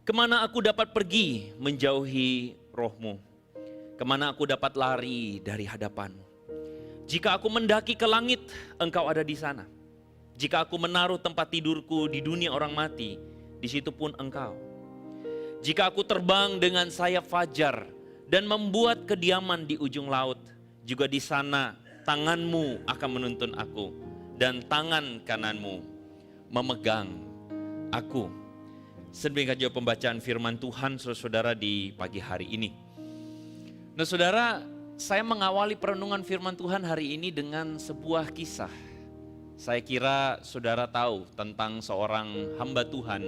Kemana aku dapat pergi menjauhi roh-Mu? Kemana aku dapat lari dari hadapan-Mu? Jika aku mendaki ke langit, Engkau ada di sana. Jika aku menaruh tempat tidurku di dunia orang mati, di situ pun Engkau. Jika aku terbang dengan sayap fajar dan membuat kediaman di ujung laut, juga di sana tangan-Mu akan menuntun aku dan tangan kanan-Mu memegang aku. Sedemikian juga pembacaan firman Tuhan saudara-saudara di pagi hari ini. Nah saudara, saya mengawali perenungan firman Tuhan hari ini dengan sebuah kisah. Saya kira saudara tahu tentang seorang hamba Tuhan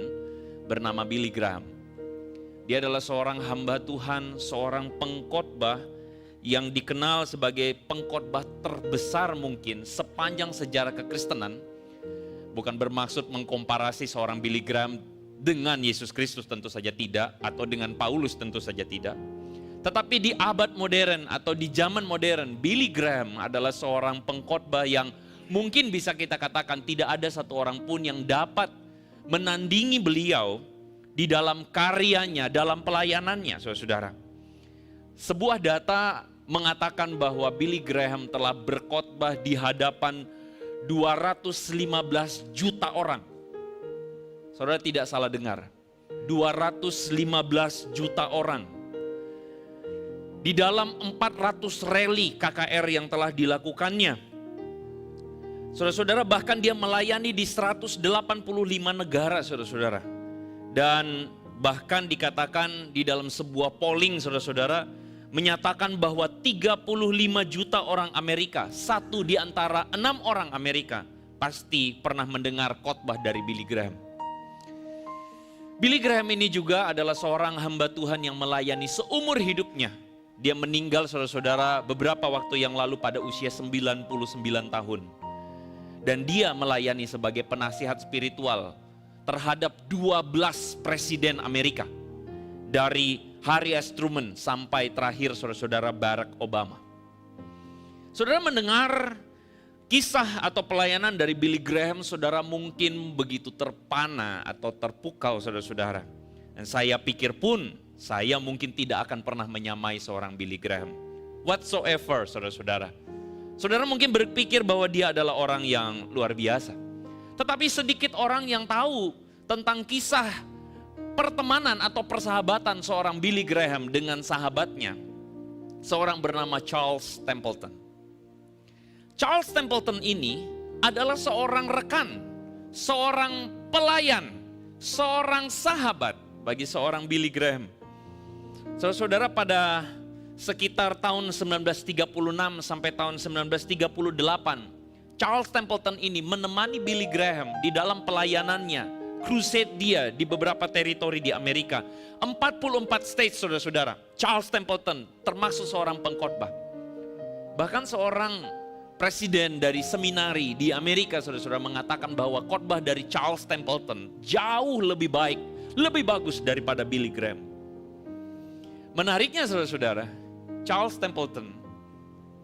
bernama Billy Graham. Dia adalah seorang hamba Tuhan, seorang pengkhotbah yang dikenal sebagai pengkhotbah terbesar mungkin sepanjang sejarah kekristenan. Bukan bermaksud mengkomparasi seorang Billy Graham dengan Yesus Kristus, tentu saja tidak, atau dengan Paulus, tentu saja tidak. Tetapi di abad modern atau di zaman modern, Billy Graham adalah seorang pengkhotbah yang mungkin bisa kita katakan tidak ada satu orang pun yang dapat menandingi beliau di dalam karyanya, dalam pelayanannya, saudara-saudara. Sebuah data mengatakan bahwa Billy Graham telah berkhotbah di hadapan 215 juta orang. Saudara tidak salah dengar, 215 juta orang. Di dalam 400 rally KKR yang telah dilakukannya. Saudara-saudara, bahkan dia melayani di 185 negara, saudara-saudara. Dan bahkan dikatakan di dalam sebuah polling, saudara-saudara, menyatakan bahwa 35 juta orang Amerika, satu di antara 6 orang Amerika, pasti pernah mendengar khotbah dari Billy Graham. Billy Graham ini juga adalah seorang hamba Tuhan yang melayani seumur hidupnya. Dia meninggal saudara-saudara beberapa waktu yang lalu pada usia 99 tahun. Dan dia melayani sebagai penasihat spiritual terhadap 12 presiden Amerika. Dari Harry S. Truman sampai terakhir saudara-saudara Barack Obama. Saudara mendengar kisah atau pelayanan dari Billy Graham, saudara mungkin begitu terpana atau terpukau saudara-saudara. Dan saya pikir pun, saya mungkin tidak akan pernah menyamai seorang Billy Graham. Whatsoever saudara-saudara. Saudara mungkin berpikir bahwa dia adalah orang yang luar biasa. Tetapi sedikit orang yang tahu tentang kisah pertemanan atau persahabatan seorang Billy Graham dengan sahabatnya. Seorang bernama Charles Templeton. Charles Templeton ini adalah seorang rekan, seorang pelayan, seorang sahabat bagi seorang Billy Graham. Saudara-saudara, pada sekitar tahun 1936 sampai tahun 1938, Charles Templeton ini menemani Billy Graham di dalam pelayanannya, crusade dia di beberapa teritori di Amerika. 44 states saudara-saudara, Charles Templeton termasuk seorang pengkhotbah. Bahkan seorang presiden dari seminari di Amerika saudara-saudara mengatakan bahwa khotbah dari Charles Templeton jauh lebih baik, lebih bagus daripada Billy Graham. Menariknya saudara-saudara, Charles Templeton,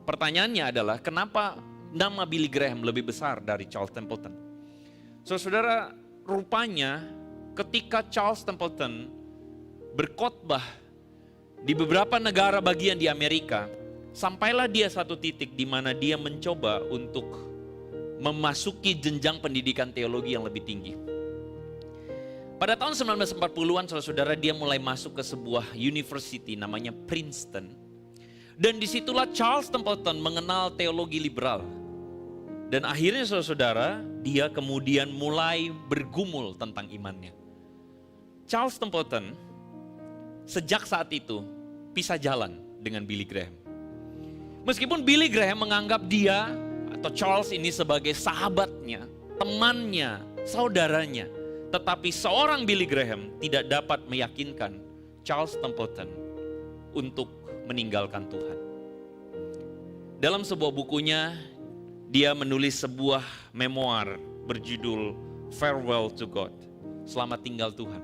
pertanyaannya adalah kenapa nama Billy Graham lebih besar dari Charles Templeton? Saudara-saudara, rupanya ketika Charles Templeton berkhotbah di beberapa negara bagian di Amerika, sampailah dia satu titik di mana dia mencoba untuk memasuki jenjang pendidikan teologi yang lebih tinggi. Pada tahun 1940-an saudara-saudara dia mulai masuk ke sebuah university namanya Princeton. Dan disitulah Charles Templeton mengenal teologi liberal. Dan akhirnya saudara-saudara dia kemudian mulai bergumul tentang imannya. Charles Templeton sejak saat itu pisah jalan dengan Billy Graham. Meskipun Billy Graham menganggap dia atau Charles ini sebagai sahabatnya, temannya, saudaranya. Tetapi seorang Billy Graham tidak dapat meyakinkan Charles Templeton untuk meninggalkan Tuhan. Dalam sebuah bukunya, dia menulis sebuah memoir berjudul Farewell to God, Selamat Tinggal Tuhan.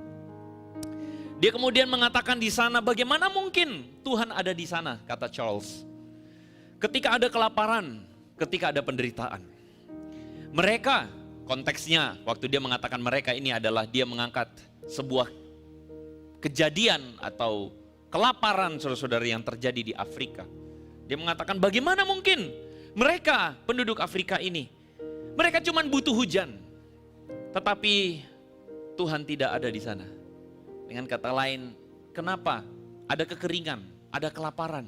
Dia kemudian mengatakan di sana, bagaimana mungkin Tuhan ada di sana, kata Charles. Ketika ada kelaparan, ketika ada penderitaan. Mereka, konteksnya waktu dia mengatakan mereka ini adalah dia mengangkat sebuah kejadian atau kelaparan saudara-saudara yang terjadi di Afrika. Dia mengatakan bagaimana mungkin mereka penduduk Afrika ini, mereka cuma butuh hujan. Tetapi Tuhan tidak ada di sana. Dengan kata lain, kenapa ada kekeringan, ada kelaparan,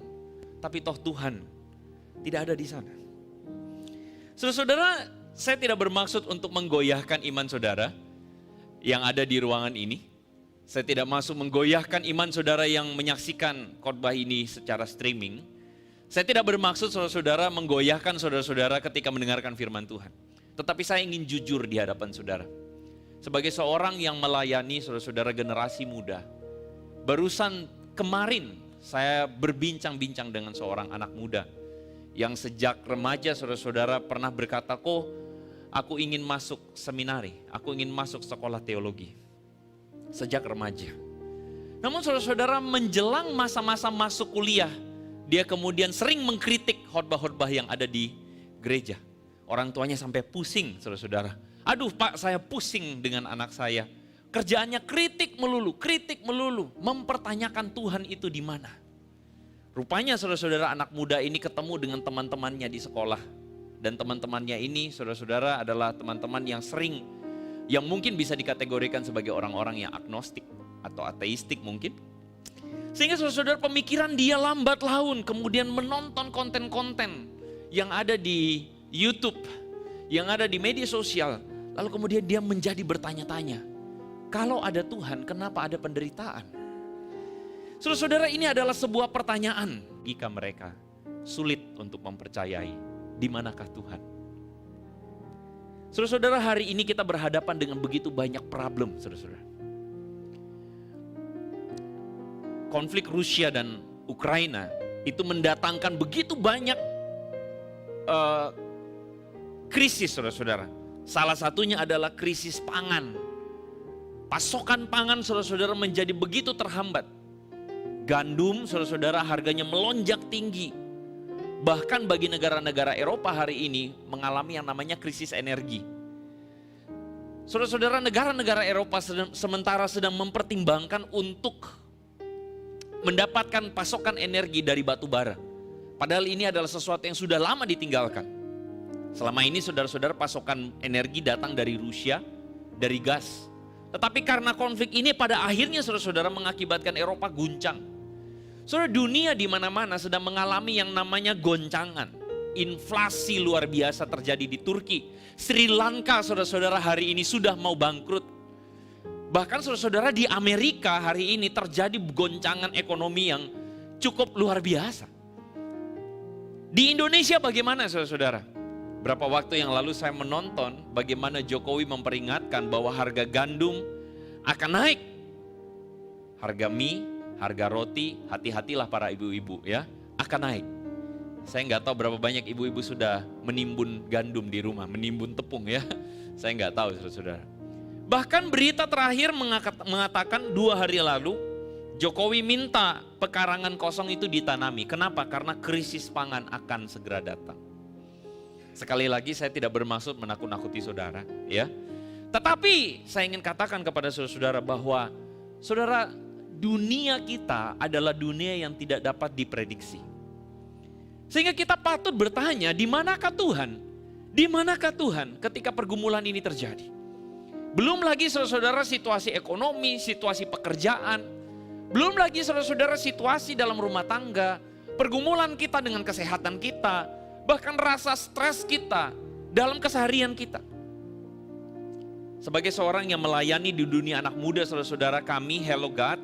tapi toh Tuhan tidak ada di sana. Saudara-saudara, saya tidak bermaksud untuk menggoyahkan iman saudara yang ada di ruangan ini. Saya tidak masuk menggoyahkan iman saudara yang menyaksikan khotbah ini secara streaming. Saya tidak bermaksud saudara-saudara menggoyahkan saudara-saudara ketika mendengarkan firman Tuhan. Tetapi saya ingin jujur di hadapan saudara. Sebagai seorang yang melayani saudara-saudara generasi muda. Barusan kemarin saya berbincang-bincang dengan seorang anak muda. Yang sejak remaja saudara-saudara pernah berkata, kok aku ingin masuk seminari, aku ingin masuk sekolah teologi. Sejak remaja. Namun saudara-saudara menjelang masa-masa masuk kuliah, dia kemudian sering mengkritik khotbah-khotbah yang ada di gereja. Orang tuanya sampai pusing saudara-saudara. Aduh Pak, saya pusing dengan anak saya. Kerjaannya kritik melulu, mempertanyakan Tuhan itu di mana. Rupanya saudara-saudara anak muda ini ketemu dengan teman-temannya di sekolah. Dan teman-temannya ini saudara-saudara adalah teman-teman yang mungkin bisa dikategorikan sebagai orang-orang yang agnostik atau ateistik mungkin. Sehingga saudara-saudara pemikiran dia lambat laun kemudian menonton konten-konten yang ada di YouTube, yang ada di media sosial. Lalu kemudian dia menjadi bertanya-tanya, kalau ada Tuhan kenapa ada penderitaan? Saudara-saudara, ini adalah sebuah pertanyaan jika mereka sulit untuk mempercayai di manakah Tuhan. Saudara-saudara, hari ini kita berhadapan dengan begitu banyak problem, saudara-saudara. Konflik Rusia dan Ukraina itu mendatangkan begitu banyak krisis, saudara-saudara. Salah satunya adalah krisis pangan. Pasokan pangan, saudara-saudara, menjadi begitu terhambat. Gandum, saudara-saudara, harganya melonjak tinggi. Bahkan bagi negara-negara Eropa hari ini mengalami yang namanya krisis energi. Saudara-saudara, negara-negara Eropa sementara sedang mempertimbangkan untuk mendapatkan pasokan energi dari batu bara. Padahal ini adalah sesuatu yang sudah lama ditinggalkan. Selama ini saudara-saudara pasokan energi datang dari Rusia, dari gas. Tetapi karena konflik ini pada akhirnya saudara-saudara mengakibatkan Eropa guncang. Saudara, dunia di mana-mana sedang mengalami yang namanya goncangan. Inflasi luar biasa terjadi di Turki. Sri Lanka, saudara-saudara, hari ini sudah mau bangkrut. Bahkan saudara-saudara, di Amerika hari ini terjadi goncangan ekonomi yang cukup luar biasa. Di Indonesia bagaimana saudara-saudara? Berapa waktu yang lalu saya menonton bagaimana Jokowi memperingatkan bahwa harga gandum akan naik. Harga mie, harga roti, hati-hatilah para ibu-ibu ya, akan naik. Saya nggak tahu berapa banyak ibu-ibu sudah menimbun gandum di rumah, menimbun tepung ya. Saya nggak tahu saudara. Bahkan berita terakhir mengatakan 2 hari lalu, Jokowi minta pekarangan kosong itu ditanami. Kenapa? Karena krisis pangan akan segera datang. Sekali lagi saya tidak bermaksud menakut-nakuti saudara ya. Tetapi saya ingin katakan kepada saudara bahwa saudara, dunia kita adalah dunia yang tidak dapat diprediksi. Sehingga kita patut bertanya, di manakah Tuhan? Di manakah Tuhan ketika pergumulan ini terjadi? Belum lagi saudara-saudara situasi ekonomi, situasi pekerjaan. Belum lagi saudara-saudara situasi dalam rumah tangga, pergumulan kita dengan kesehatan kita, bahkan rasa stres kita dalam keseharian kita. Sebagai seorang yang melayani di dunia anak muda saudara-saudara, kami Hello God,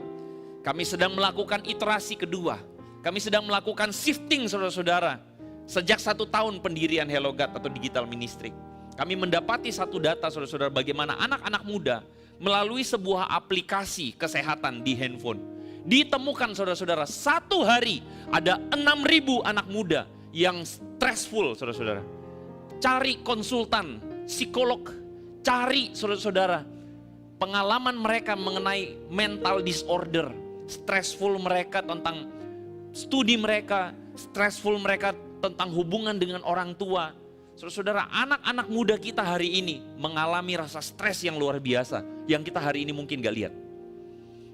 kami sedang melakukan iterasi kedua. Kami sedang melakukan shifting saudara-saudara. Sejak 1 tahun pendirian Hello God atau Digital Ministry. Kami mendapati satu data saudara-saudara bagaimana anak-anak muda melalui sebuah aplikasi kesehatan di handphone. Ditemukan saudara-saudara, 1 hari ada 6.000 anak muda yang stressful saudara-saudara. Cari konsultan, psikolog, cari saudara-saudara pengalaman mereka mengenai mental disorder. Stressful mereka tentang studi mereka, stressful mereka tentang hubungan dengan orang tua. Saudara-saudara, anak-anak muda kita hari ini mengalami rasa stres yang luar biasa, yang kita hari ini mungkin gak lihat.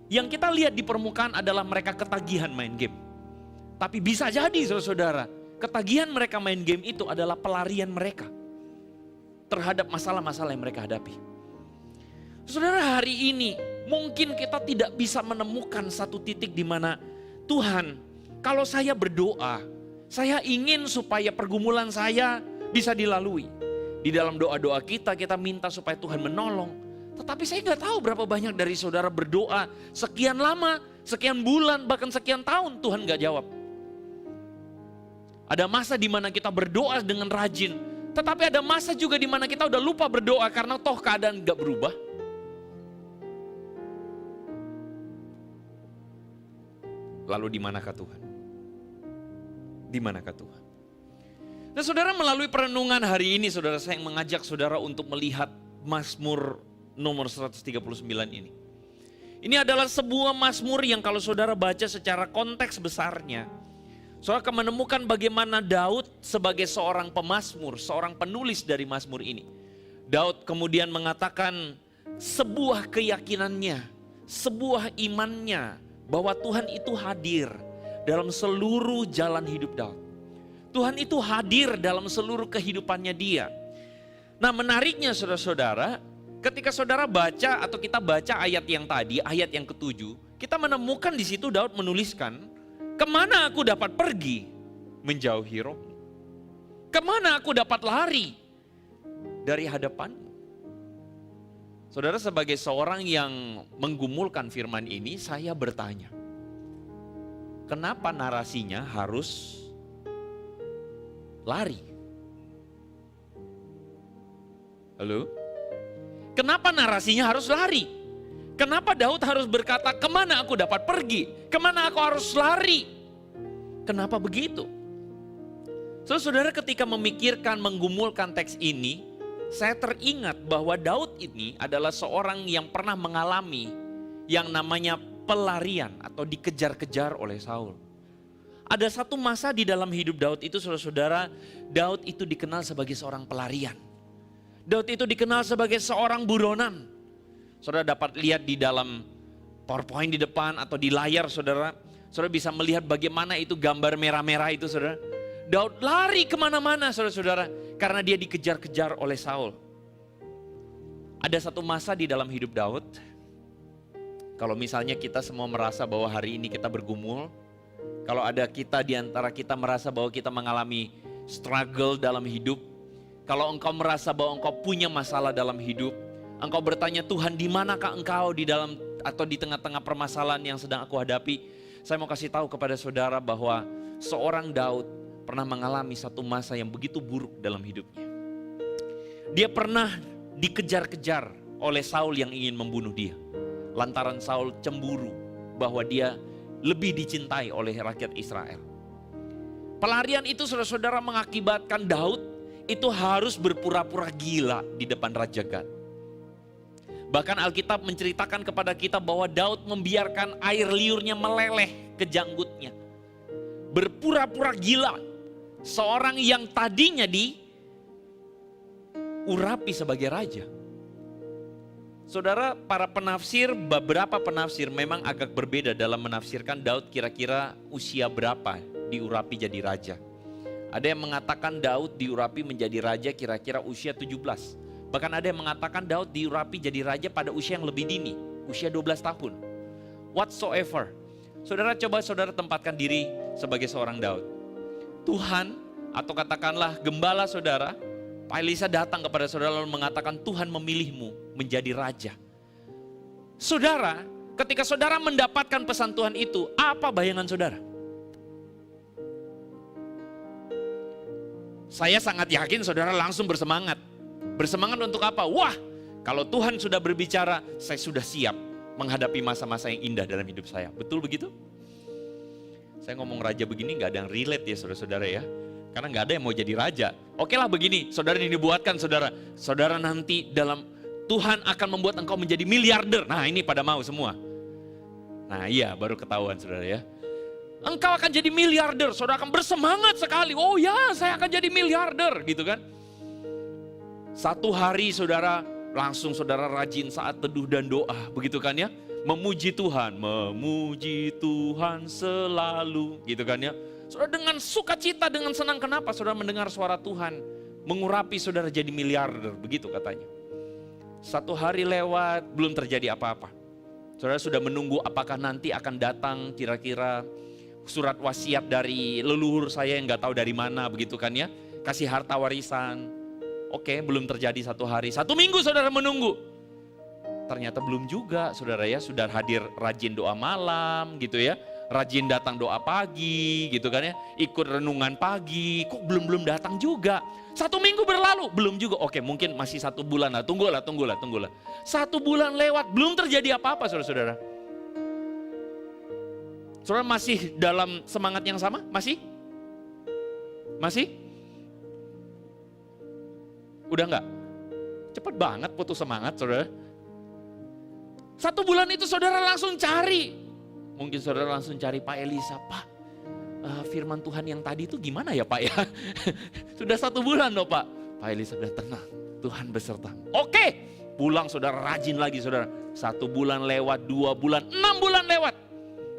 Yang kita lihat di permukaan adalah mereka ketagihan main game. Tapi bisa jadi saudara-saudara, ketagihan mereka main game itu adalah pelarian mereka terhadap masalah-masalah yang mereka hadapi. Saudara, hari ini mungkin kita tidak bisa menemukan satu titik di mana Tuhan, kalau saya berdoa, saya ingin supaya pergumulan saya bisa dilalui. Di dalam doa-doa kita minta supaya Tuhan menolong. Tetapi saya nggak tahu berapa banyak dari saudara berdoa sekian lama, sekian bulan, bahkan sekian tahun Tuhan nggak jawab. Ada masa di mana kita berdoa dengan rajin, tetapi ada masa juga di mana kita udah lupa berdoa karena toh keadaan nggak berubah. Lalu di manakah Tuhan? Di manakah Tuhan? Nah saudara, melalui perenungan hari ini saudara, saya mengajak saudara untuk melihat Mazmur nomor 139 ini. Ini adalah sebuah Mazmur yang kalau saudara baca secara konteks besarnya, saudara akan menemukan bagaimana Daud sebagai seorang pemazmur, seorang penulis dari Mazmur ini. Daud kemudian mengatakan sebuah keyakinannya, sebuah imannya bahwa Tuhan itu hadir dalam seluruh jalan hidup Daud. Tuhan itu hadir dalam seluruh kehidupannya dia. Nah menariknya saudara-saudara, ketika saudara baca atau kita baca ayat yang tadi, ayat yang ke-7, kita menemukan di situ Daud menuliskan, kemana aku dapat pergi menjauhi rohmu? Kemana aku dapat lari dari hadapanmu? Saudara, sebagai seorang yang menggumulkan firman ini, saya bertanya, kenapa narasinya harus lari? Halo? Kenapa narasinya harus lari? Kenapa Daud harus berkata, kemana aku dapat pergi? Kemana aku harus lari? Kenapa begitu? Saudara, ketika memikirkan, menggumulkan teks ini, saya teringat bahwa Daud ini adalah seorang yang pernah mengalami yang namanya pelarian atau dikejar-kejar oleh Saul. Ada satu masa di dalam hidup Daud itu saudara-saudara, Daud itu dikenal sebagai seorang pelarian. Daud itu dikenal sebagai seorang buronan. Saudara dapat lihat di dalam PowerPoint di depan atau di layar saudara. Saudara bisa melihat bagaimana itu gambar merah-merah itu saudara. Daud lari kemana-mana saudara-saudara karena dia dikejar-kejar oleh Saul. Ada satu masa di dalam hidup Daud, kalau misalnya kita semua merasa bahwa hari ini kita bergumul, kalau ada kita di antara kita merasa bahwa kita mengalami struggle dalam hidup, kalau engkau merasa bahwa engkau punya masalah dalam hidup, engkau bertanya, Tuhan di manakah engkau di dalam atau di tengah-tengah permasalahan yang sedang aku hadapi? Saya mau kasih tahu kepada saudara bahwa seorang Daud pernah mengalami satu masa yang begitu buruk dalam hidupnya. Dia pernah dikejar-kejar oleh Saul yang ingin membunuh dia. Lantaran Saul cemburu bahwa dia lebih dicintai oleh rakyat Israel. Pelarian itu saudara-saudara mengakibatkan Daud itu harus berpura-pura gila di depan Raja Gad. Bahkan Alkitab menceritakan kepada kita bahwa Daud membiarkan air liurnya meleleh ke janggutnya. Berpura-pura gila. Seorang yang tadinya diurapi sebagai raja. Saudara, para penafsir, beberapa penafsir memang agak berbeda dalam menafsirkan Daud kira-kira usia berapa diurapi jadi raja. Ada yang mengatakan Daud diurapi menjadi raja kira-kira usia 17. Bahkan ada yang mengatakan Daud diurapi jadi raja pada usia yang lebih dini, usia 12 tahun. Whatsoever. Saudara, coba saudara tempatkan diri sebagai seorang Daud. Tuhan atau katakanlah gembala saudara, Pak Elisa datang kepada saudara lalu mengatakan Tuhan memilihmu menjadi raja. Saudara, ketika saudara mendapatkan pesan Tuhan itu, apa bayangan saudara? Saya sangat yakin saudara langsung bersemangat. Bersemangat untuk apa? Wah, kalau Tuhan sudah berbicara, saya sudah siap menghadapi masa-masa yang indah dalam hidup saya. Betul begitu? Saya ngomong raja begini gak ada yang relate ya saudara-saudara ya. Karena gak ada yang mau jadi raja. Oke lah begini, saudara dinubuatkan saudara. Saudara nanti dalam Tuhan akan membuat engkau menjadi miliarder. Nah ini pada mau semua. Nah iya baru ketahuan saudara ya. Engkau akan jadi miliarder, saudara akan bersemangat sekali. Oh ya saya akan jadi miliarder gitu kan. Satu hari saudara langsung saudara rajin saat teduh dan doa begitu kan ya. Memuji Tuhan selalu, gitu kan ya. Saudara dengan sukacita, dengan senang, kenapa? Saudara mendengar suara Tuhan mengurapi saudara jadi miliarder, begitu katanya. Satu hari lewat, belum terjadi apa-apa. Saudara sudah menunggu apakah nanti akan datang kira-kira surat wasiat dari leluhur saya yang gak tahu dari mana, begitu kan ya. Kasih harta warisan. Oke, belum terjadi satu hari. 1 minggu saudara menunggu. Ternyata belum juga saudara ya. Sudah hadir rajin doa malam gitu ya. Rajin datang doa pagi gitu kan ya. Ikut renungan pagi. Kok belum datang juga. 1 minggu berlalu, belum juga. Oke, mungkin masih 1 bulan lah. Tunggulah. 1 bulan lewat, belum terjadi apa-apa saudara-saudara. Saudara masih dalam semangat yang sama? Masih? Udah enggak? Cepat banget putus semangat saudara. 1 bulan itu saudara langsung cari. Mungkin saudara langsung cari Pak Elisa. Pak, firman Tuhan yang tadi itu gimana ya Pak ya? Sudah 1 bulan loh Pak. Pak Elisa udah tenang, Tuhan beserta. Oke, pulang saudara rajin lagi saudara. 1 bulan lewat, 2 bulan, 6 bulan lewat.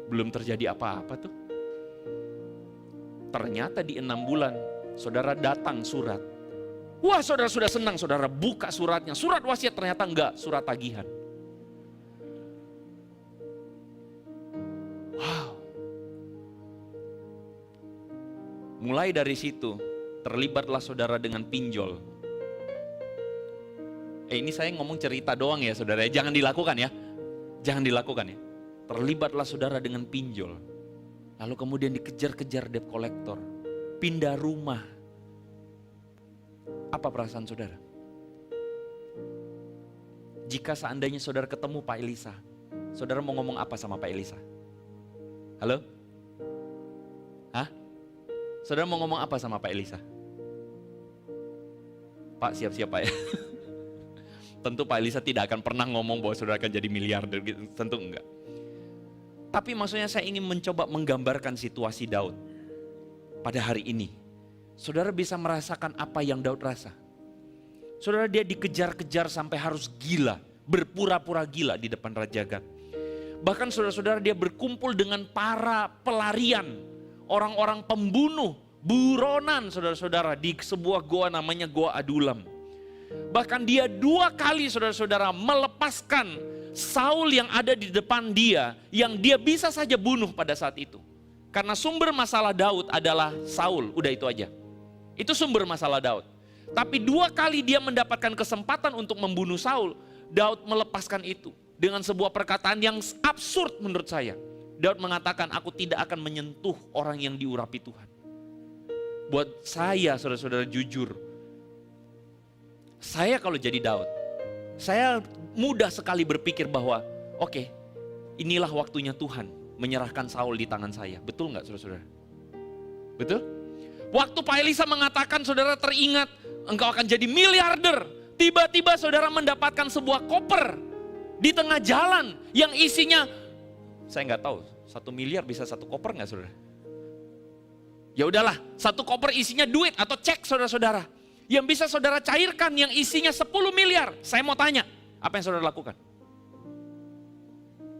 Belum terjadi apa-apa tuh. Ternyata di 6 bulan saudara datang surat. Wah saudara sudah senang, saudara buka suratnya. Surat wasiat, ternyata enggak, surat tagihan. Wow. Mulai dari situ terlibatlah saudara dengan pinjol. Ini saya ngomong cerita doang ya saudara, jangan dilakukan ya. Jangan dilakukan ya. Terlibatlah saudara dengan pinjol. Lalu kemudian dikejar-kejar debt collector. Pindah rumah. Apa perasaan saudara? Jika seandainya saudara ketemu Pak Elisa, saudara mau ngomong apa sama Pak Elisa? Halo? Hah? Saudara mau ngomong apa sama Pak Elisa? Pak, siap-siap Pak ya. Tentu Pak Elisa tidak akan pernah ngomong bahwa saudara akan jadi miliarder, tentu enggak. Tapi maksudnya saya ingin mencoba menggambarkan situasi Daud pada hari ini. Saudara bisa merasakan apa yang Daud rasa. Saudara, dia dikejar-kejar sampai harus gila, berpura-pura gila di depan Raja Gad. Bahkan saudara-saudara dia berkumpul dengan para pelarian, orang-orang pembunuh, buronan saudara-saudara di sebuah goa namanya Goa Adulam. Bahkan dia 2 kali saudara-saudara melepaskan Saul yang ada di depan dia, yang dia bisa saja bunuh pada saat itu. Karena sumber masalah Daud adalah Saul, udah itu aja. Itu sumber masalah Daud. Tapi 2 kali dia mendapatkan kesempatan untuk membunuh Saul, Daud melepaskan itu. Dengan sebuah perkataan yang absurd menurut saya. Daud mengatakan, aku tidak akan menyentuh orang yang diurapi Tuhan. Buat saya saudara-saudara jujur, saya kalau jadi Daud, saya mudah sekali berpikir bahwa oke, inilah waktunya Tuhan menyerahkan Saul di tangan saya. Betul nggak saudara-saudara? Betul? Waktu Pak Elisa mengatakan saudara teringat engkau akan jadi miliarder. Tiba-tiba saudara mendapatkan sebuah koper di tengah jalan yang isinya, saya nggak tahu 1 miliar bisa 1 koper nggak saudara? Ya udahlah, 1 koper isinya duit atau cek saudara-saudara. Yang bisa saudara cairkan yang isinya 10 miliar. Saya mau tanya, apa yang saudara lakukan?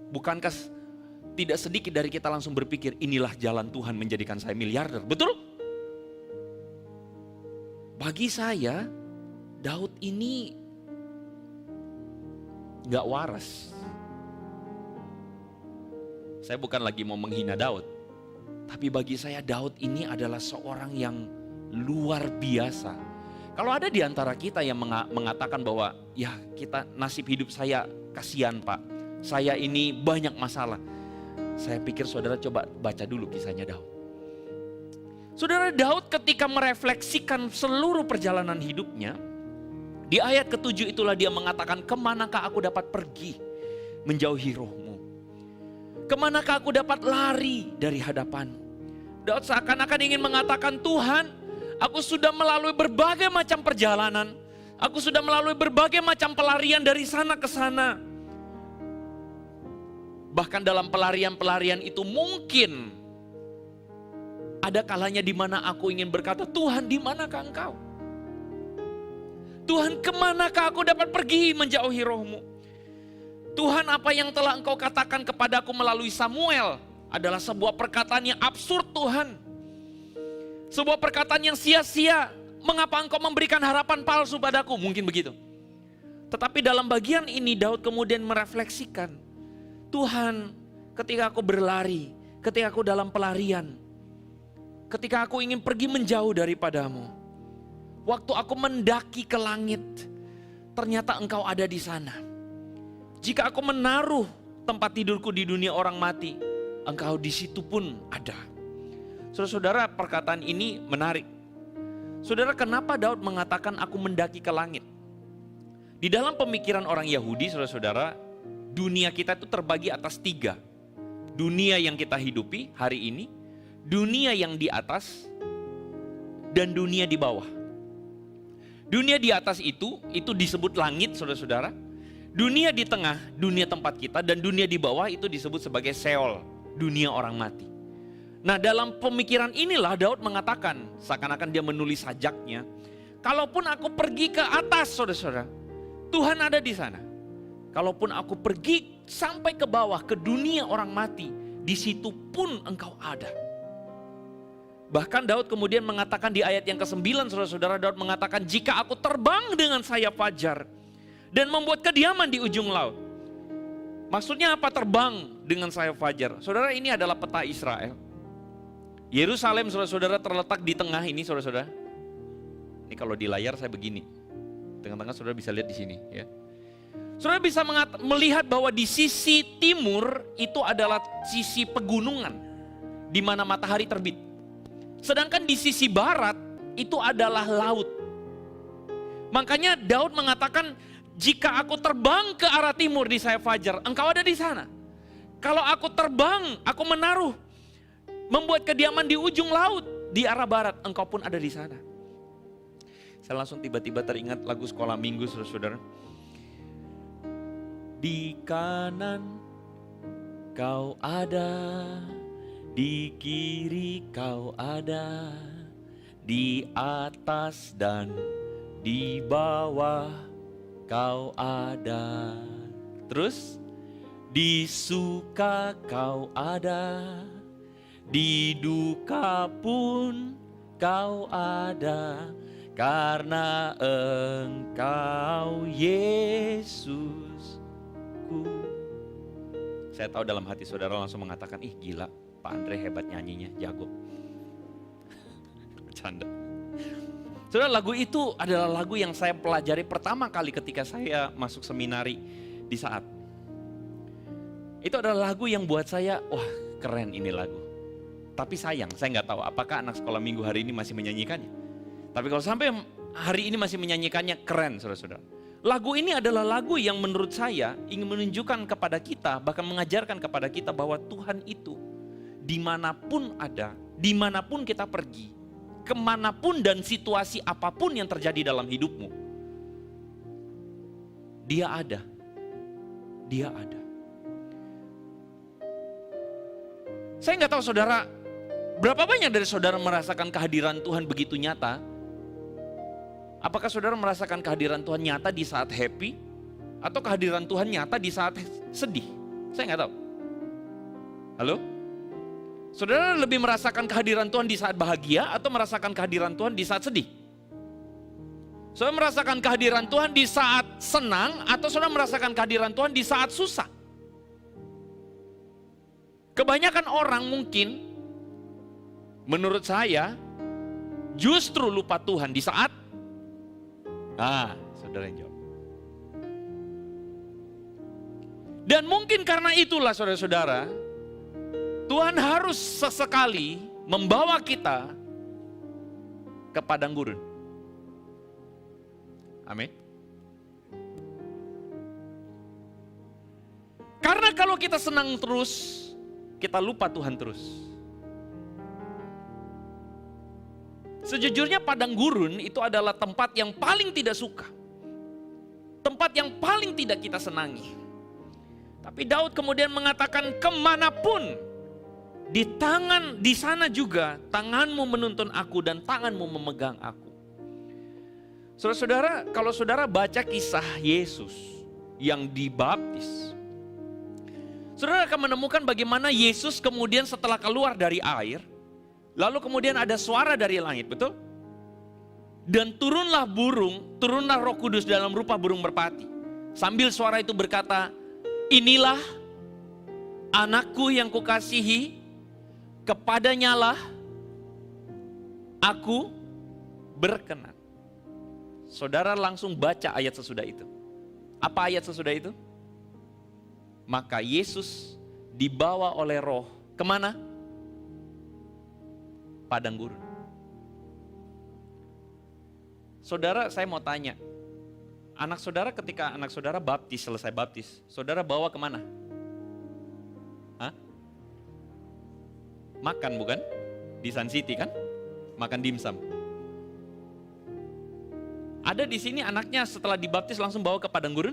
Bukankah tidak sedikit dari kita langsung berpikir, inilah jalan Tuhan menjadikan saya miliarder, betul? Bagi saya, Daud ini gak waras. Saya bukan lagi mau menghina Daud, tapi bagi saya Daud ini adalah seorang yang luar biasa. Kalau ada di antara kita yang mengatakan bahwa ya kita nasib hidup saya kasihan Pak, saya ini banyak masalah. Saya pikir saudara coba baca dulu kisahnya Daud. Saudara, Daud ketika merefleksikan seluruh perjalanan hidupnya, di ayat ke-7 itulah dia mengatakan, kemanakah aku dapat pergi menjauhi rohmu? Kemanakah aku dapat lari dari hadapanmu? Daud seakan-akan ingin mengatakan, Tuhan, aku sudah melalui berbagai macam perjalanan. Aku sudah melalui berbagai macam pelarian dari sana ke sana. Bahkan dalam pelarian-pelarian itu mungkin ada kalanya di mana aku ingin berkata, Tuhan di manakah engkau? Tuhan kemanakah aku dapat pergi menjauhi rohmu? Tuhan, apa yang telah Engkau katakan kepadaku melalui Samuel adalah sebuah perkataan yang absurd Tuhan. Sebuah perkataan yang sia-sia. Mengapa Engkau memberikan harapan palsu padaku? Mungkin begitu. Tetapi dalam bagian ini Daud kemudian merefleksikan, Tuhan, ketika aku berlari, ketika aku dalam pelarian, ketika aku ingin pergi menjauh daripadamu, waktu aku mendaki ke langit, ternyata Engkau ada di sana. Jika aku menaruh tempat tidurku di dunia orang mati, Engkau di situ pun ada. Saudara-saudara, perkataan ini menarik. Saudara, kenapa Daud mengatakan aku mendaki ke langit? Di dalam pemikiran orang Yahudi, saudara-saudara, dunia kita itu terbagi atas 3. Dunia yang kita hidupi hari ini, dunia yang di atas, dan dunia di bawah. Dunia di atas itu disebut langit, saudara-saudara. Dunia di tengah, dunia tempat kita, dan dunia di bawah itu disebut sebagai Sheol, dunia orang mati. Nah, dalam pemikiran inilah Daud mengatakan, seakan-akan dia menulis sajaknya, kalaupun aku pergi ke atas, saudara-saudara, Tuhan ada di sana. Kalaupun aku pergi sampai ke bawah, ke dunia orang mati, di situ pun Engkau ada. Bahkan Daud kemudian mengatakan di ayat yang ke-9, saudara-saudara, Daud mengatakan, jika aku terbang dengan sayap fajar dan membuat kediaman di ujung laut. Maksudnya apa terbang dengan sayap fajar? Saudara, ini adalah peta Israel. Yerusalem, saudara-saudara, terletak di tengah ini, saudara-saudara. Ini kalau di layar saya begini. Tengah-tengah saudara bisa lihat di sini, ya. Saudara bisa melihat bahwa di sisi timur itu adalah sisi pegunungan di mana matahari terbit. Sedangkan di sisi barat itu adalah laut. Makanya Daud mengatakan, jika aku terbang ke arah timur di sayap fajar, Engkau ada di sana. Kalau aku terbang, aku menaruh, membuat kediaman di ujung laut di arah barat, Engkau pun ada di sana. Saya langsung tiba-tiba teringat lagu sekolah minggu, saudara-saudara. Di kanan Kau ada, di kiri Kau ada, di atas dan di bawah Kau ada. Terus, di suka Kau ada, di duka pun Kau ada, karena Engkau Yesusku. Saya tahu dalam hati saudara langsung mengatakan, ih gila, Pak Andre hebat nyanyinya, jago. Bercanda. Saudara, lagu itu adalah lagu yang saya pelajari pertama kali ketika saya masuk seminari di Saat. Itu adalah lagu yang buat saya, wah keren ini lagu. Tapi sayang, saya nggak tahu apakah anak sekolah minggu hari ini masih menyanyikannya. Tapi kalau sampai hari ini masih menyanyikannya, keren saudara-saudara. Lagu ini adalah lagu yang menurut saya ingin menunjukkan kepada kita, bahkan mengajarkan kepada kita bahwa Tuhan itu dimanapun ada, dimanapun kita pergi, kemanapun dan situasi apapun yang terjadi dalam hidupmu, Dia ada. Dia ada. Saya nggak tahu saudara, berapa banyak dari saudara merasakan kehadiran Tuhan begitu nyata? Apakah saudara merasakan kehadiran Tuhan nyata di saat happy? Atau kehadiran Tuhan nyata di saat sedih? Saya nggak tahu. Halo? Saudara lebih merasakan kehadiran Tuhan di saat bahagia atau merasakan kehadiran Tuhan di saat sedih? Saudara merasakan kehadiran Tuhan di saat senang atau saudara merasakan kehadiran Tuhan di saat susah? Kebanyakan orang mungkin, menurut saya, justru lupa Tuhan di saat saudara yang jawab. Dan mungkin karena itulah saudara-saudara, Tuhan harus sesekali membawa kita ke padang gurun. Amin. Karena kalau kita senang terus, kita lupa Tuhan terus. Sejujurnya padang gurun itu adalah tempat yang paling tidak suka. Tempat yang paling tidak kita senangi. Tapi Daud kemudian mengatakan, kemanapun, di sana juga tanganmu menuntun aku dan tanganmu memegang aku. Saudara-saudara, kalau saudara baca kisah Yesus yang dibaptis, Saudara akan menemukan bagaimana Yesus kemudian setelah keluar dari air, lalu kemudian ada suara dari langit, betul? Dan turunlah Roh Kudus dalam rupa burung merpati. Sambil suara itu berkata, inilah anakku yang kukasihi, kepadanya lah aku berkenan. Saudara langsung baca ayat sesudah itu. Apa ayat sesudah itu? Maka Yesus dibawa oleh Roh kemana? Padang gurun. Saudara, saya mau tanya, ketika anak saudara selesai baptis, saudara bawa kemana? Hah? Makan bukan? Di Sun City kan? Makan dimsum. Ada di sini anaknya setelah dibaptis langsung bawa ke padang gurun?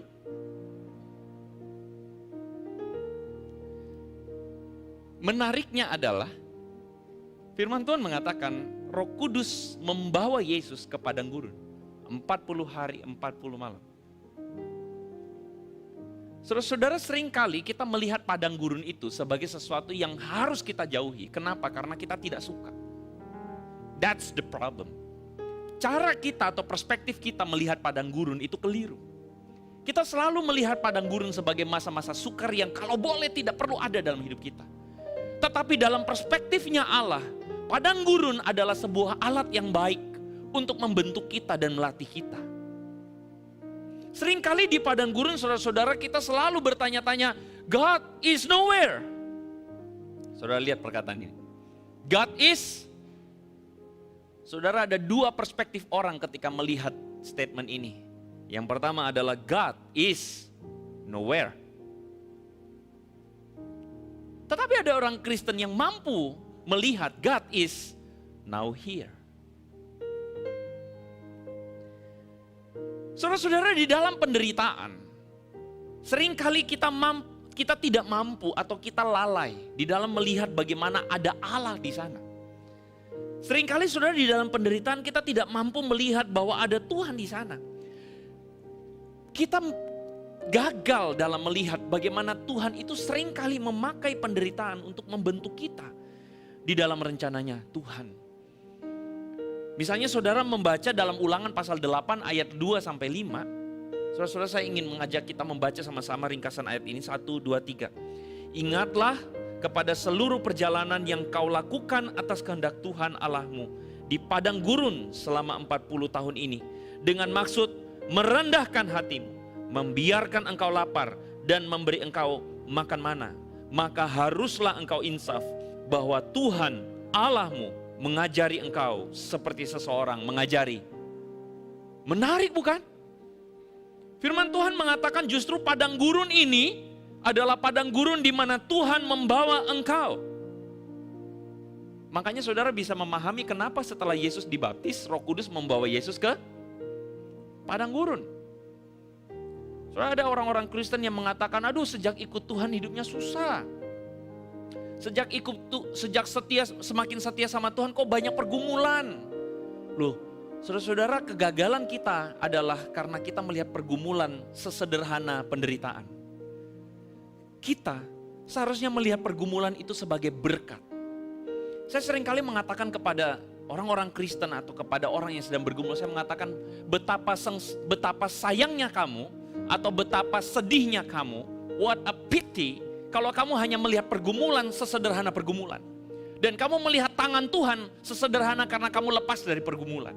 Menariknya adalah firman Tuhan mengatakan Roh Kudus membawa Yesus ke padang gurun 40 hari 40 malam. Saudara, sering kali kita melihat padang gurun itu sebagai sesuatu yang harus kita jauhi. Kenapa? Karena kita tidak suka. That's the problem. Cara kita atau perspektif kita melihat padang gurun itu keliru. Kita selalu melihat padang gurun sebagai masa-masa sukar yang kalau boleh tidak perlu ada dalam hidup kita. Tetapi dalam perspektifnya Allah, padang gurun adalah sebuah alat yang baik untuk membentuk kita dan melatih kita. Seringkali di padang gurun saudara-saudara kita selalu bertanya-tanya, God is nowhere. Saudara lihat perkataan ini. God is. Saudara, ada dua perspektif orang ketika melihat statement ini. Yang pertama adalah God is nowhere. Tetapi ada orang Kristen yang mampu melihat God is now here. Saudara-saudara, di dalam penderitaan, seringkali kita tidak mampu atau kita lalai di dalam melihat bagaimana ada Allah di sana. Seringkali saudara di dalam penderitaan kita tidak mampu melihat bahwa ada Tuhan di sana. Kita gagal dalam melihat bagaimana Tuhan itu seringkali memakai penderitaan untuk membentuk kita di dalam rencananya Tuhan. Misalnya saudara membaca dalam Ulangan pasal 8 ayat 2-5. Saudara-saudara, saya ingin mengajak kita membaca sama-sama ringkasan ayat ini. 1, 2, 3. Ingatlah kepada seluruh perjalanan yang kau lakukan atas kehendak Tuhan Allahmu di padang gurun selama 40 tahun ini. Dengan maksud merendahkan hatimu, membiarkan engkau lapar dan memberi engkau makan mana. Maka haruslah engkau insaf bahwa Tuhan Allahmu mengajari engkau seperti seseorang mengajari. Menarik bukan? Firman Tuhan mengatakan justru padang gurun ini adalah padang gurun di mana Tuhan membawa engkau. Makanya saudara bisa memahami kenapa setelah Yesus dibaptis, Roh Kudus membawa Yesus ke padang gurun. Saudara, ada orang-orang Kristen yang mengatakan, aduh sejak ikut Tuhan hidupnya susah. Semakin setia sama Tuhan kok banyak pergumulan. Loh, saudara-saudara, kegagalan kita adalah karena kita melihat pergumulan sesederhana penderitaan. Kita seharusnya melihat pergumulan itu sebagai berkat. Saya seringkali mengatakan kepada orang-orang Kristen atau kepada orang yang sedang bergumul, saya mengatakan betapa sayangnya kamu atau betapa sedihnya kamu, what a pity, kalau kamu hanya melihat pergumulan sesederhana pergumulan. Dan kamu melihat tangan Tuhan sesederhana karena kamu lepas dari pergumulan.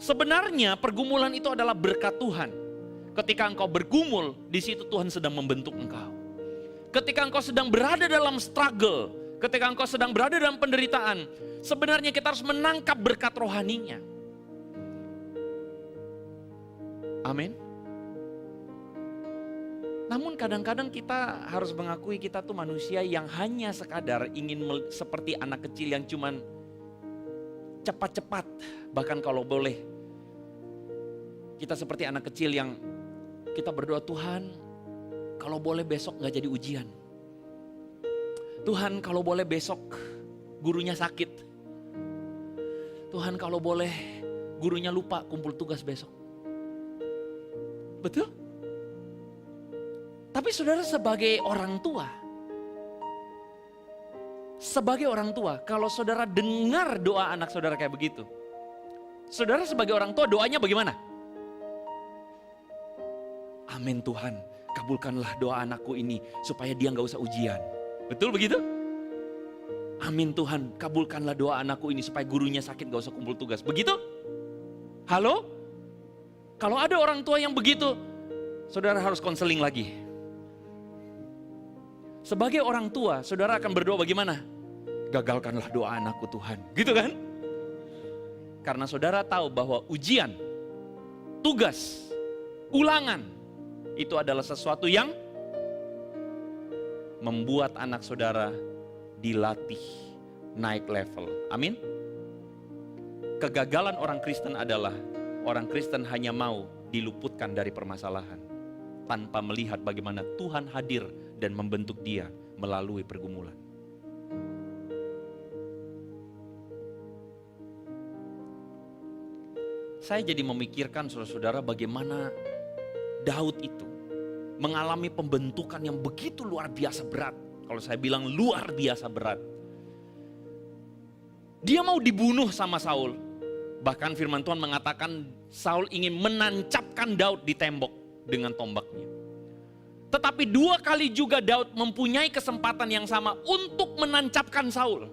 Sebenarnya pergumulan itu adalah berkat Tuhan. Ketika engkau bergumul, di situ Tuhan sedang membentuk engkau. Ketika engkau sedang berada dalam struggle, ketika engkau sedang berada dalam penderitaan, sebenarnya kita harus menangkap berkat rohaninya. Amin. Namun kadang-kadang kita harus mengakui kita tuh manusia yang hanya sekadar ingin seperti anak kecil yang cuman cepat-cepat. Bahkan kalau boleh, kita seperti anak kecil yang kita berdoa, Tuhan kalau boleh besok gak jadi ujian. Tuhan kalau boleh besok gurunya sakit. Tuhan kalau boleh gurunya lupa kumpul tugas besok. Betul? Tapi saudara sebagai orang tua, kalau saudara dengar doa anak saudara kayak begitu, saudara sebagai orang tua doanya bagaimana? Amin Tuhan, kabulkanlah doa anakku ini supaya dia gak usah ujian. Betul begitu? Amin Tuhan, kabulkanlah doa anakku ini supaya gurunya sakit gak usah kumpul tugas. Begitu? Halo? Kalau ada orang tua yang begitu, saudara harus konseling lagi. Sebagai orang tua, saudara akan berdoa bagaimana? Gagalkanlah doa anakku Tuhan. Gitu kan? Karena saudara tahu bahwa ujian, tugas, ulangan, itu adalah sesuatu yang membuat anak saudara dilatih naik level. Amin. Kegagalan orang Kristen adalah orang Kristen hanya mau diluputkan dari permasalahan tanpa melihat bagaimana Tuhan hadir dan membentuk dia melalui pergumulan. Saya jadi memikirkan saudara-saudara bagaimana Daud itu mengalami pembentukan yang begitu luar biasa berat. Kalau saya bilang luar biasa berat. Dia mau dibunuh sama Saul. Bahkan firman Tuhan mengatakan Saul ingin menancapkan Daud di tembok dengan tombaknya. Tetapi 2 kali juga Daud mempunyai kesempatan yang sama untuk menancapkan Saul.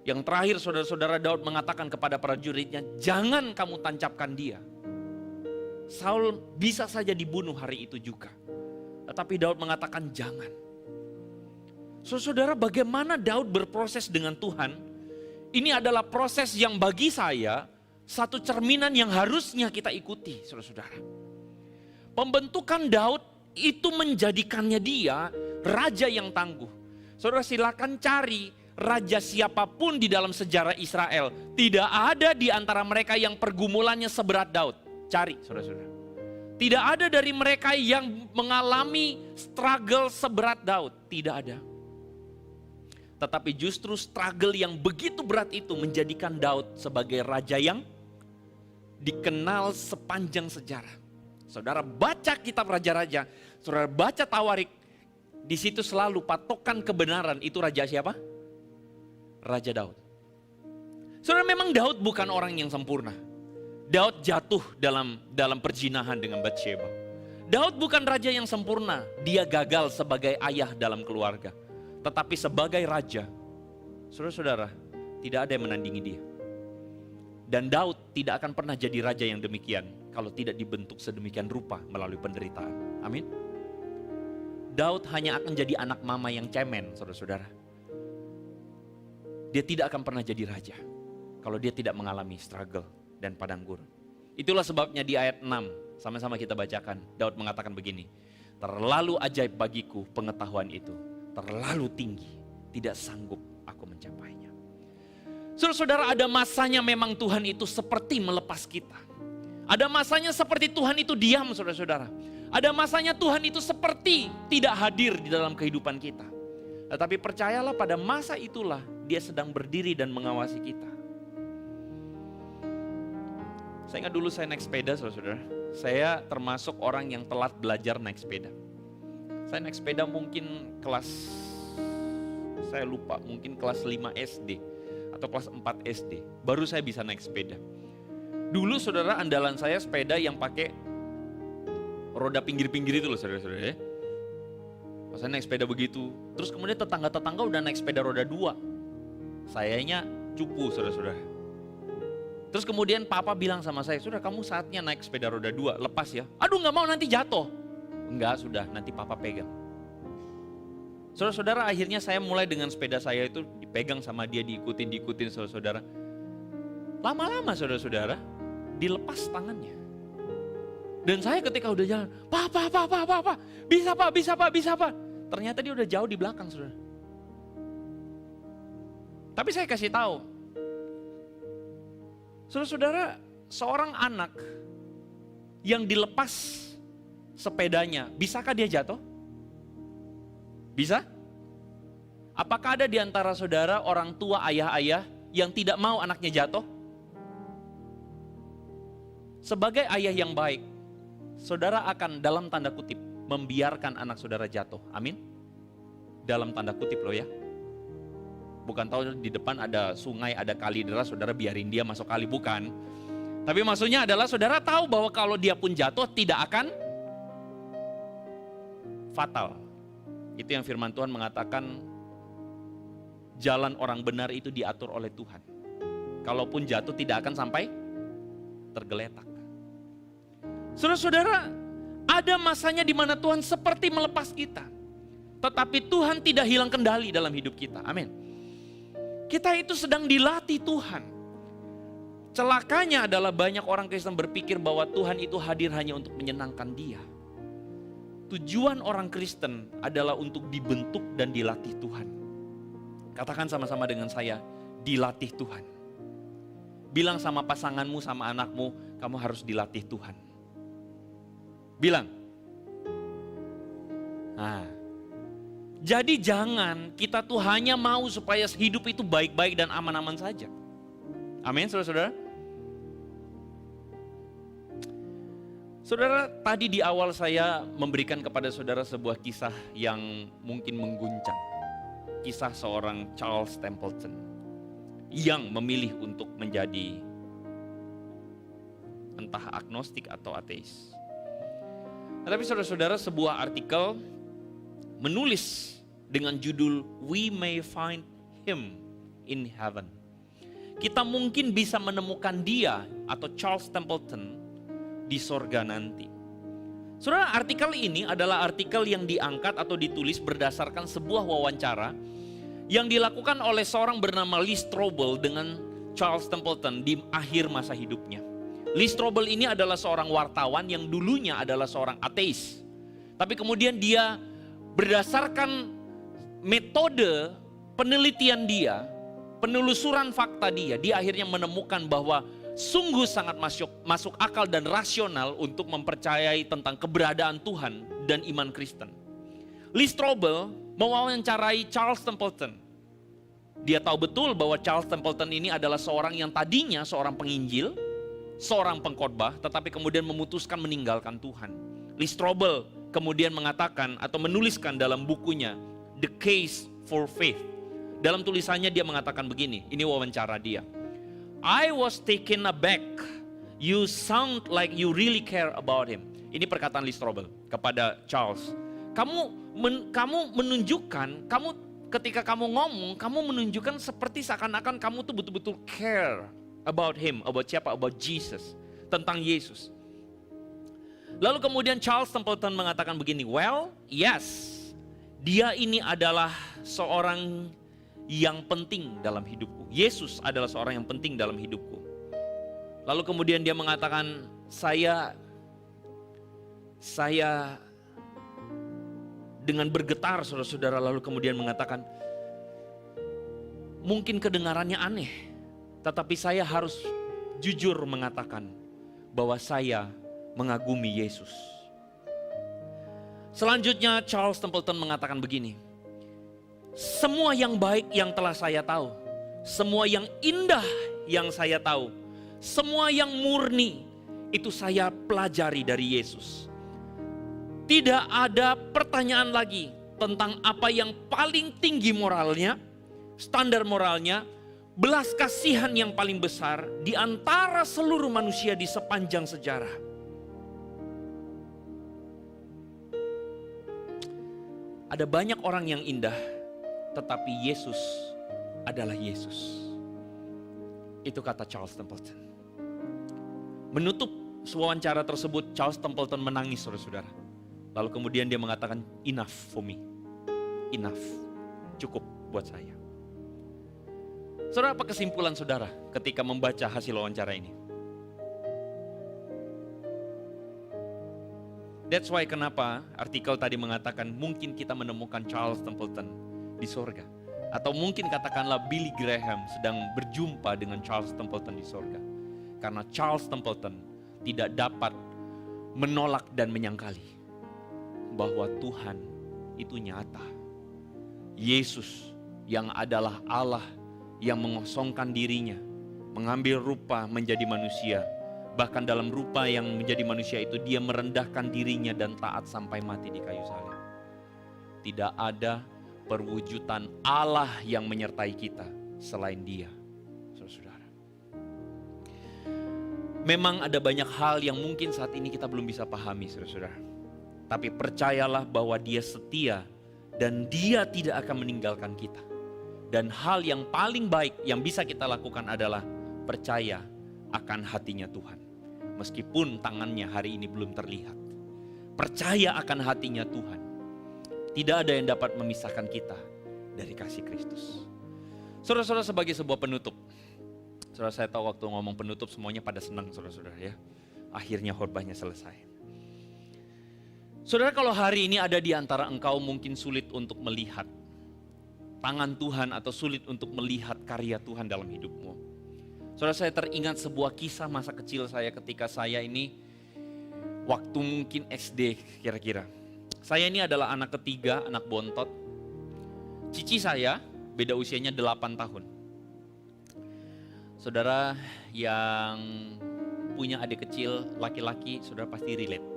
Yang terakhir saudara-saudara Daud mengatakan kepada prajuritnya, jangan kamu tancapkan dia. Saul bisa saja dibunuh hari itu juga. Tetapi Daud mengatakan jangan. Saudara, bagaimana Daud berproses dengan Tuhan? Ini adalah proses yang bagi saya satu cerminan yang harusnya kita ikuti, saudara-saudara. Pembentukan Daud itu menjadikannya dia raja yang tangguh. Saudara silakan cari raja siapapun di dalam sejarah Israel. Tidak ada di antara mereka yang pergumulannya seberat Daud. Cari, saudara-saudara. Tidak ada dari mereka yang mengalami struggle seberat Daud. Tidak ada. Tetapi justru struggle yang begitu berat itu menjadikan Daud sebagai raja yang dikenal sepanjang sejarah. Saudara baca kitab raja-raja, saudara baca Tawarik, di situ selalu patokan kebenaran itu raja siapa? Raja Daud. Saudara, memang Daud bukan orang yang sempurna. Daud jatuh dalam perzinahan dengan Batsheba. Daud bukan raja yang sempurna. Dia gagal sebagai ayah dalam keluarga. Tetapi sebagai raja, saudara-saudara, tidak ada yang menandingi dia. Dan Daud tidak akan pernah jadi raja yang demikian kalau tidak dibentuk sedemikian rupa melalui penderitaan. Amin. Daud hanya akan jadi anak mama yang cemen, saudara-saudara. Dia tidak akan pernah jadi raja kalau dia tidak mengalami struggle dan padang gurun. Itulah sebabnya di ayat 6, sama-sama kita bacakan, Daud mengatakan begini, terlalu ajaib bagiku pengetahuan itu, terlalu tinggi, tidak sanggup aku mencapainya. Saudara-saudara, ada masanya memang Tuhan itu seperti melepas kita. Ada masanya seperti Tuhan itu diam, saudara-saudara. Ada masanya Tuhan itu seperti tidak hadir di dalam kehidupan kita. Tetapi percayalah pada masa itulah dia sedang berdiri dan mengawasi kita. Saya ingat dulu saya naik sepeda, saudara-saudara. Saya termasuk orang yang telat belajar naik sepeda. Saya naik sepeda mungkin kelas, saya lupa, mungkin kelas 5 SD atau kelas 4 SD. Baru saya bisa naik sepeda. Dulu saudara, andalan saya sepeda yang pakai roda pinggir-pinggir itu loh, saudara-saudara ya. Pas saya naik sepeda begitu, terus kemudian tetangga-tetangga udah naik sepeda roda 2. Sayanya cupu, saudara-saudara. Terus kemudian papa bilang sama saya, sudah kamu saatnya naik sepeda roda 2, lepas ya. Aduh gak mau, nanti jatuh. Enggak, sudah, nanti papa pegang. Saudara-saudara, akhirnya saya mulai dengan sepeda saya itu dipegang sama dia, diikutin saudara-saudara. Lama-lama saudara-saudara, dilepas tangannya. Dan saya ketika udah jalan, Pak, bisa pak. Ternyata dia udah jauh di belakang, saudara. Tapi saya kasih tahu, saudara-saudara, seorang anak yang dilepas sepedanya, bisakah dia jatuh? Bisa? Apakah ada di antara saudara orang tua, ayah-ayah yang tidak mau anaknya jatuh? Sebagai ayah yang baik, saudara akan dalam tanda kutip membiarkan anak saudara jatuh. Amin. Dalam tanda kutip loh ya. Bukan tahu di depan ada sungai, ada kali deras, saudara biarin dia masuk kali, bukan. Tapi maksudnya adalah saudara tahu bahwa kalau dia pun jatuh tidak akan fatal. Itu yang firman Tuhan mengatakan, jalan orang benar itu diatur oleh Tuhan. Kalaupun jatuh tidak akan sampai tergeletak. Saudara-saudara, ada masanya di mana Tuhan seperti melepas kita. Tetapi Tuhan tidak hilang kendali dalam hidup kita. Amin. Kita itu sedang dilatih Tuhan. Celakanya adalah banyak orang Kristen berpikir bahwa Tuhan itu hadir hanya untuk menyenangkan dia. Tujuan orang Kristen adalah untuk dibentuk dan dilatih Tuhan. Katakan sama-sama dengan saya, dilatih Tuhan. Bilang sama pasanganmu, sama anakmu, kamu harus dilatih Tuhan. Bilang. Nah, jadi jangan kita tuh hanya mau supaya hidup itu baik-baik dan aman-aman saja. Amin, saudara-saudara. Saudara, tadi di awal saya memberikan kepada saudara sebuah kisah yang mungkin mengguncang. Kisah seorang Charles Templeton yang memilih untuk menjadi entah agnostik atau ateis. Tetapi saudara-saudara, sebuah artikel menulis dengan judul We May Find Him in Heaven. Kita mungkin bisa menemukan dia atau Charles Templeton di sorga nanti. Saudara, artikel ini adalah artikel yang diangkat atau ditulis berdasarkan sebuah wawancara yang dilakukan oleh seorang bernama Lee Strobel dengan Charles Templeton di akhir masa hidupnya. Lee Strobel ini adalah seorang wartawan yang dulunya adalah seorang ateis. Tapi kemudian dia berdasarkan metode penelitian dia, penelusuran fakta dia akhirnya menemukan bahwa sungguh sangat masuk akal dan rasional untuk mempercayai tentang keberadaan Tuhan dan iman Kristen. Lee Strobel mewawancarai Charles Templeton. Dia tahu betul bahwa Charles Templeton ini adalah seorang yang tadinya seorang penginjil, seorang pengkhotbah, tetapi kemudian memutuskan meninggalkan Tuhan. Lee Strobel kemudian mengatakan atau menuliskan dalam bukunya The Case for Faith. Dalam tulisannya dia mengatakan begini, ini wawancara dia. I was taken aback. You sound like you really care about him. Ini perkataan Lee Strobel kepada Charles. Kamu menunjukkan, ketika kamu ngomong, kamu menunjukkan seperti seakan-akan kamu tuh betul-betul care about him, about siapa? About Jesus, tentang Yesus. Lalu kemudian Charles Templeton mengatakan begini, well, yes, dia ini adalah seorang yang penting dalam hidupku. Yesus adalah seorang yang penting dalam hidupku. Lalu kemudian dia mengatakan, saya dengan bergetar saudara-saudara, lalu kemudian mengatakan, mungkin kedengarannya aneh, tetapi saya harus jujur mengatakan bahwa saya mengagumi Yesus. Selanjutnya Charles Templeton mengatakan begini, semua yang baik yang telah saya tahu, semua yang indah yang saya tahu, semua yang murni itu saya pelajari dari Yesus. Tidak ada pertanyaan lagi tentang apa yang paling tinggi moralnya, standar moralnya, belas kasihan yang paling besar di antara seluruh manusia di sepanjang sejarah. Ada banyak orang yang indah, tetapi Yesus adalah Yesus. Itu kata Charles Templeton. Menutup wawancara tersebut, Charles Templeton menangis, saudara-saudara. Lalu kemudian dia mengatakan, enough for me. Enough. Cukup buat saya. Saudara, apa kesimpulan saudara ketika membaca hasil wawancara ini? That's why kenapa artikel tadi mengatakan mungkin kita menemukan Charles Templeton di sorga. Atau mungkin katakanlah Billy Graham sedang berjumpa dengan Charles Templeton di sorga. Karena Charles Templeton tidak dapat menolak dan menyangkali bahwa Tuhan itu nyata. Yesus yang adalah Allah yang mengosongkan dirinya, mengambil rupa menjadi manusia, Bahkan dalam rupa yang menjadi manusia itu, dia merendahkan dirinya dan taat sampai mati di kayu salib. Tidak ada perwujudan Allah yang menyertai kita selain Dia, saudara-saudara. Memang ada banyak hal yang mungkin saat ini kita belum bisa pahami, saudara-saudara. Tapi percayalah bahwa Dia setia dan Dia tidak akan meninggalkan kita. Dan hal yang paling baik yang bisa kita lakukan adalah percaya akan hatinya Tuhan. Meskipun tangannya hari ini belum terlihat. Percaya akan hatinya Tuhan. Tidak ada yang dapat memisahkan kita dari kasih Kristus. Saudara-saudara, sebagai sebuah penutup. Saudara, saya tahu waktu ngomong penutup semuanya pada senang, saudara-saudara ya. Akhirnya khotbahnya selesai. Saudara, kalau hari ini ada di antara engkau mungkin sulit untuk melihat tangan Tuhan atau sulit untuk melihat karya Tuhan dalam hidupmu. Saudara, saya teringat sebuah kisah masa kecil saya ketika saya ini waktu mungkin SD kira-kira. Saya ini adalah anak ketiga, anak bontot. Cici saya beda usianya 8 tahun. Saudara yang punya adik kecil laki-laki, saudara pasti relate.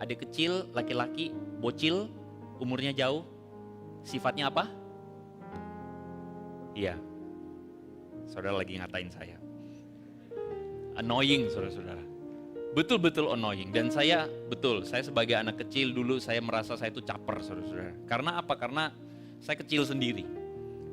Adik kecil laki-laki, bocil, umurnya jauh, sifatnya apa? Iya. Saudara lagi ngatain saya. Annoying, saudara-saudara. Betul-betul annoying. Dan saya sebagai anak kecil dulu saya merasa saya itu caper, saudara-saudara. Karena apa? Karena saya kecil sendiri.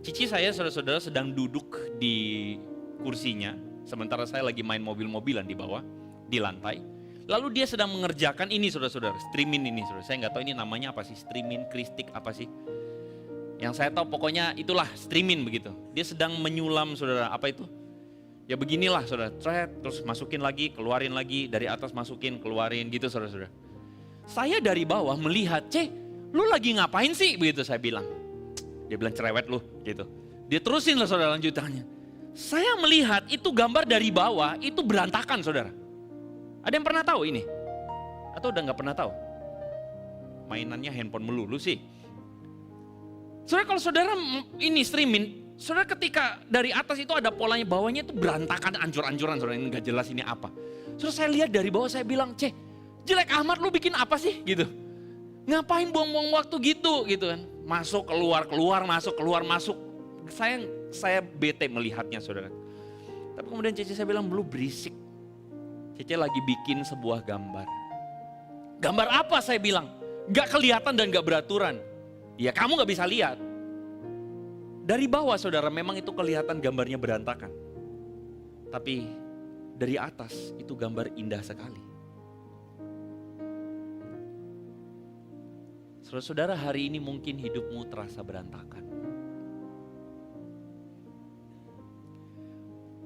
Cici saya, saudara-saudara, sedang duduk di kursinya. Sementara saya lagi main mobil-mobilan di bawah, di lantai. Lalu dia sedang mengerjakan ini, saudara-saudara. Streaming ini, saudara. Saya nggak tahu ini namanya apa sih. Streaming, kristik, apa sih. Yang saya tahu pokoknya itulah streaming begitu. Dia sedang menyulam, saudara, apa itu? Ya beginilah, saudara, terus masukin lagi, keluarin lagi, dari atas masukin, keluarin gitu, saudara-saudara. Saya dari bawah melihat, lu lagi ngapain sih? Begitu saya bilang. Dia bilang cerewet lu, gitu. Dia terusin lah, saudara, lanjutannya. Saya melihat itu gambar dari bawah, itu berantakan, saudara. Ada yang pernah tahu ini? Atau udah gak pernah tahu? Mainannya handphone melulu sih. Saudara, kalau saudara ini streaming, saudara ketika dari atas itu ada polanya, bawahnya itu berantakan, ancur-ancuran, saudara, ini gak jelas ini apa. Saudara, saya lihat dari bawah, saya bilang, jelek amat lu bikin apa sih gitu. Ngapain buang-buang waktu gitu kan. Masuk, keluar, masuk, keluar, masuk. Saya bete melihatnya, saudara. Tapi kemudian Cece saya bilang, lu berisik. Cece lagi bikin sebuah gambar. Gambar apa saya bilang? Gak kelihatan dan gak beraturan. Ya kamu gak bisa lihat. Dari bawah, saudara, memang itu kelihatan gambarnya berantakan. Tapi dari atas itu gambar indah sekali. Saudara-saudara, hari ini mungkin hidupmu terasa berantakan.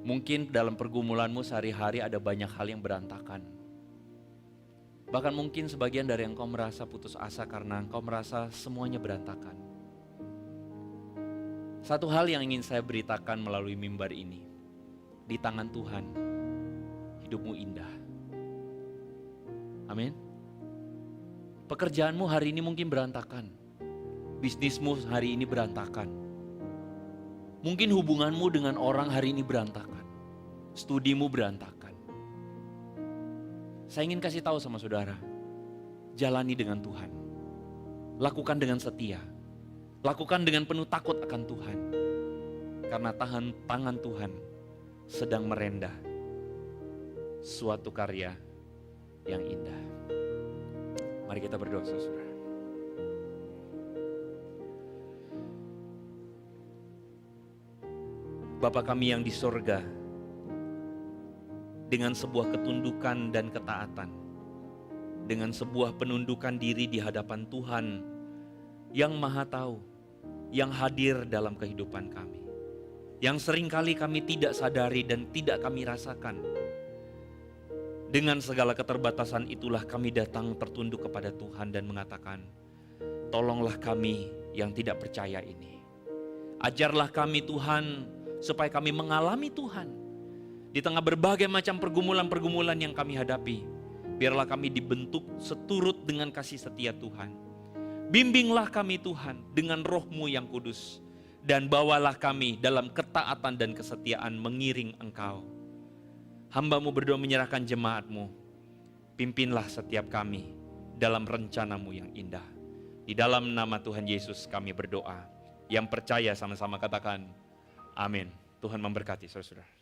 Mungkin dalam pergumulanmu sehari-hari ada banyak hal yang berantakan. Bahkan mungkin sebagian dari engkau merasa putus asa karena engkau merasa semuanya berantakan. Satu hal yang ingin saya beritakan melalui mimbar ini. Di tangan Tuhan, hidupmu indah. Amin. Pekerjaanmu hari ini mungkin berantakan. Bisnismu hari ini berantakan. Mungkin hubunganmu dengan orang hari ini berantakan. Studimu berantakan. Saya ingin kasih tahu sama saudara, jalani dengan Tuhan. Lakukan dengan setia. Lakukan dengan penuh takut akan Tuhan. Karena tangan Tuhan sedang merendah suatu karya yang indah. Mari kita berdoa, saudara. Bapa kami yang di sorga, dengan sebuah ketundukan dan ketaatan, dengan sebuah penundukan diri di hadapan Tuhan yang Maha Tahu, yang hadir dalam kehidupan kami, yang seringkali kami tidak sadari dan tidak kami rasakan. Dengan segala keterbatasan itulah kami datang tertunduk kepada Tuhan dan mengatakan, tolonglah kami yang tidak percaya ini. Ajarlah kami Tuhan, supaya kami mengalami Tuhan. Di tengah berbagai macam pergumulan-pergumulan yang kami hadapi, biarlah kami dibentuk seturut dengan kasih setia Tuhan. Bimbinglah kami Tuhan dengan Roh-Mu yang kudus, dan bawalah kami dalam ketaatan dan kesetiaan mengiring Engkau. Hamba-Mu berdoa menyerahkan jemaat-Mu. Pimpinlah setiap kami dalam rencana-Mu yang indah. Di dalam nama Tuhan Yesus kami berdoa. Yang percaya sama-sama katakan amin. Tuhan memberkati saudara-saudara.